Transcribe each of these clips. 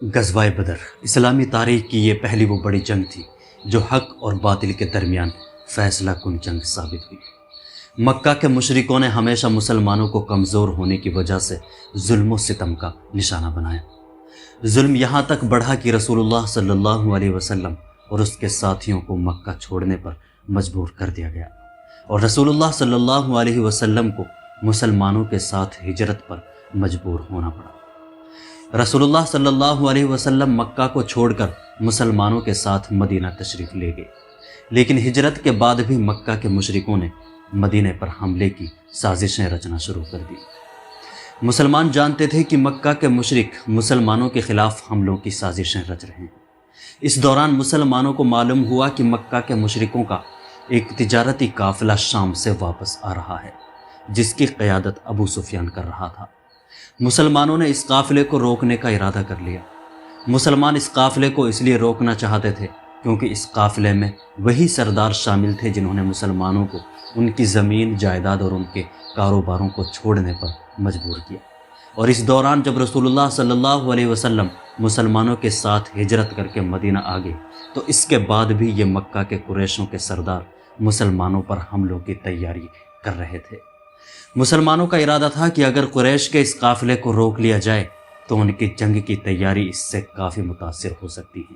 غزوہ بدر اسلامی تاریخ کی یہ پہلی وہ بڑی جنگ تھی جو حق اور باطل کے درمیان فیصلہ کن جنگ ثابت ہوئی۔ مکہ کے مشرکوں نے ہمیشہ مسلمانوں کو کمزور ہونے کی وجہ سے ظلم و ستم کا نشانہ بنایا۔ ظلم یہاں تک بڑھا کہ رسول اللہ صلی اللہ علیہ وسلم اور اس کے ساتھیوں کو مکہ چھوڑنے پر مجبور کر دیا گیا، اور رسول اللہ صلی اللہ علیہ وسلم کو مسلمانوں کے ساتھ ہجرت پر مجبور ہونا پڑا۔ رسول اللہ صلی اللہ علیہ وسلم مکہ کو چھوڑ کر مسلمانوں کے ساتھ مدینہ تشریف لے گئے، لیکن ہجرت کے بعد بھی مکہ کے مشرکوں نے مدینہ پر حملے کی سازشیں رچنا شروع کر دی۔ مسلمان جانتے تھے کہ مکہ کے مشرک مسلمانوں کے خلاف حملوں کی سازشیں رچ رہے ہیں۔ اس دوران مسلمانوں کو معلوم ہوا کہ مکہ کے مشرکوں کا ایک تجارتی قافلہ شام سے واپس آ رہا ہے، جس کی قیادت ابو سفیان کر رہا تھا۔ مسلمانوں نے اس قافلے کو روکنے کا ارادہ کر لیا۔ مسلمان اس قافلے کو اس لیے روکنا چاہتے تھے کیونکہ اس قافلے میں وہی سردار شامل تھے جنہوں نے مسلمانوں کو ان کی زمین جائیداد اور ان کے کاروباروں کو چھوڑنے پر مجبور کیا۔ اور اس دوران جب رسول اللہ صلی اللہ علیہ وسلم مسلمانوں کے ساتھ ہجرت کر کے مدینہ آ گئے تو اس کے بعد بھی یہ مکہ کے قریشوں کے سردار مسلمانوں پر حملوں کی تیاری کر رہے تھے۔ مسلمانوں کا ارادہ تھا کہ اگر قریش کے اس قافلے کو روک لیا جائے تو ان کی جنگ کی تیاری اس سے کافی متاثر ہو سکتی ہے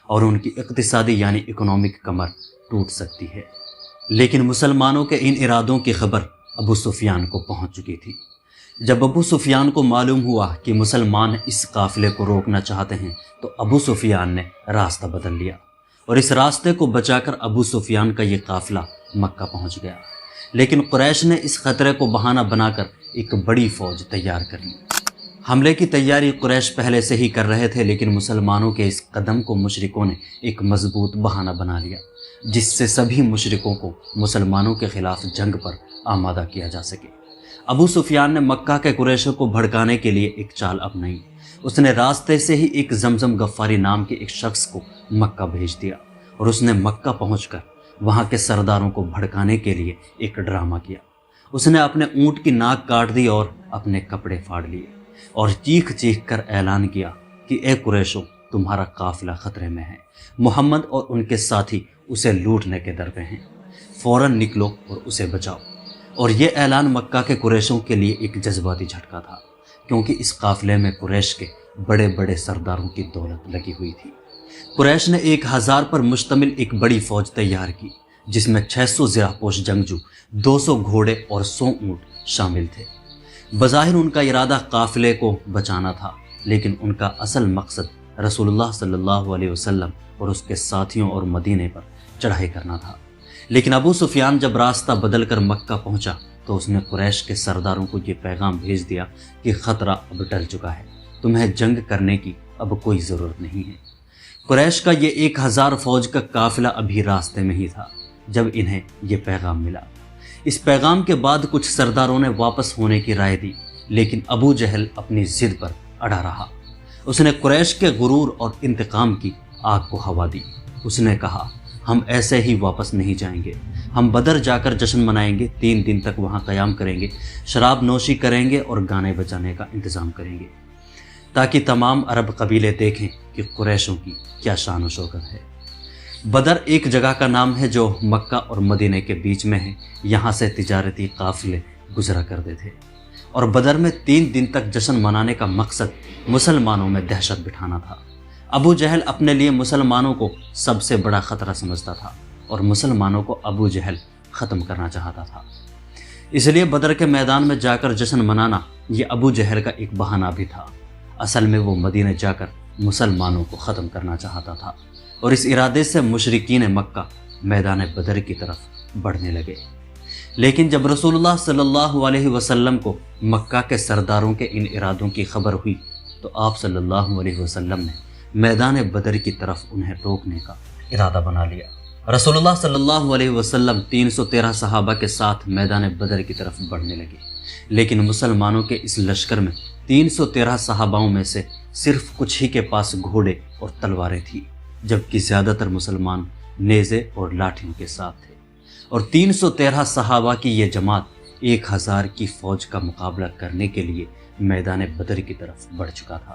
اور ان کی اقتصادی یعنی اکنامک کمر ٹوٹ سکتی ہے۔ لیکن مسلمانوں کے ان ارادوں کی خبر ابو سفیان کو پہنچ چکی تھی۔ جب ابو سفیان کو معلوم ہوا کہ مسلمان اس قافلے کو روکنا چاہتے ہیں تو ابو سفیان نے راستہ بدل لیا، اور اس راستے کو بچا کر ابو سفیان کا یہ قافلہ مکہ پہنچ گیا۔ لیکن قریش نے اس خطرے کو بہانہ بنا کر ایک بڑی فوج تیار کر لی۔ حملے کی تیاری قریش پہلے سے ہی کر رہے تھے، لیکن مسلمانوں کے اس قدم کو مشرکوں نے ایک مضبوط بہانہ بنا لیا جس سے سبھی مشرکوں کو مسلمانوں کے خلاف جنگ پر آمادہ کیا جا سکے۔ ابو سفیان نے مکہ کے قریشوں کو بھڑکانے کے لیے ایک چال اپنائی۔ اس نے راستے سے ہی ایک زمزم غفاری نام کے ایک شخص کو مکہ بھیج دیا، اور اس نے مکہ پہنچ کر وہاں کے سرداروں کو بھڑکانے کے لیے ایک ڈرامہ کیا۔ اس نے اپنے اونٹ کی ناک کاٹ دی اور اپنے کپڑے پھاڑ لیے، اور چیخ چیخ کر اعلان کیا کہ اے قریشو، تمہارا قافلہ خطرے میں ہے، محمد اور ان کے ساتھی اسے لوٹنے کے در پہ ہیں، فوراً نکلو اور اسے بچاؤ۔ اور یہ اعلان مکہ کے قریشوں کے لیے ایک جذباتی جھٹکا تھا، کیونکہ اس قافلے میں قریش کے بڑے بڑے سرداروں کی دولت لگی ہوئی تھی۔ قریش نے 1000 پر مشتمل ایک بڑی فوج تیار کی، جس میں 600 زرہ پوش جنگجو، 200 گھوڑے اور 100 اونٹ شامل تھے۔ بظاہر ان کا ارادہ قافلے کو بچانا تھا، لیکن ان کا اصل مقصد رسول اللہ صلی اللہ علیہ وسلم اور اس کے ساتھیوں اور مدینے پر چڑھائی کرنا تھا۔ لیکن ابو سفیان جب راستہ بدل کر مکہ پہنچا تو اس نے قریش کے سرداروں کو یہ پیغام بھیج دیا کہ خطرہ اب ٹل چکا ہے، تمہیں جنگ کرنے کی اب کوئی ضرورت نہیں ہے۔ قریش کا یہ 1000 فوج کا قافلہ ابھی راستے میں ہی تھا جب انہیں یہ پیغام ملا۔ اس پیغام کے بعد کچھ سرداروں نے واپس ہونے کی رائے دی، لیکن ابو جہل اپنی ضد پر اڑا رہا۔ اس نے قریش کے غرور اور انتقام کی آگ کو ہوا دی۔ اس نے کہا، ہم ایسے ہی واپس نہیں جائیں گے، ہم بدر جا کر جشن منائیں گے، 3 دن تک وہاں قیام کریں گے، شراب نوشی کریں گے اور گانے بجانے کا انتظام کریں گے، تاکہ تمام عرب قبیلے دیکھیں کہ قریشوں کی کیا شان و شوکت ہے۔ بدر ایک جگہ کا نام ہے جو مکہ اور مدینہ کے بیچ میں ہے۔ یہاں سے تجارتی قافلے گزرا کرتے تھے، اور بدر میں 3 دن تک جشن منانے کا مقصد مسلمانوں میں دہشت بٹھانا تھا۔ ابو جہل اپنے لیے مسلمانوں کو سب سے بڑا خطرہ سمجھتا تھا، اور مسلمانوں کو ابو جہل ختم کرنا چاہتا تھا۔ اس لیے بدر کے میدان میں جا کر جشن منانا یہ ابو جہل کا ایک بہانہ بھی تھا۔ اصل میں وہ مدینہ جا کر مسلمانوں کو ختم کرنا چاہتا تھا، اور اس ارادے سے مشرکین مکہ میدان بدر کی طرف بڑھنے لگے۔ لیکن جب رسول اللہ صلی اللہ علیہ وسلم کو مکہ کے سرداروں کے ان ارادوں کی خبر ہوئی تو آپ صلی اللہ علیہ وسلم نے میدان بدر کی طرف انہیں روکنے کا ارادہ بنا لیا۔ رسول اللہ صلی اللہ علیہ وسلم 313 صحابہ کے ساتھ میدان بدر کی طرف بڑھنے لگے، لیکن مسلمانوں کے اس لشکر میں 313 صحاباؤں میں سے صرف کچھ ہی کے پاس گھوڑے اور تلواریں تھیں، جبکہ زیادہ تر مسلمان نیزے اور لاٹھیوں کے ساتھ تھے، اور 313 صحابہ کی یہ جماعت 1000 کی فوج کا مقابلہ کرنے کے لیے میدان بدر کی طرف بڑھ چکا تھا۔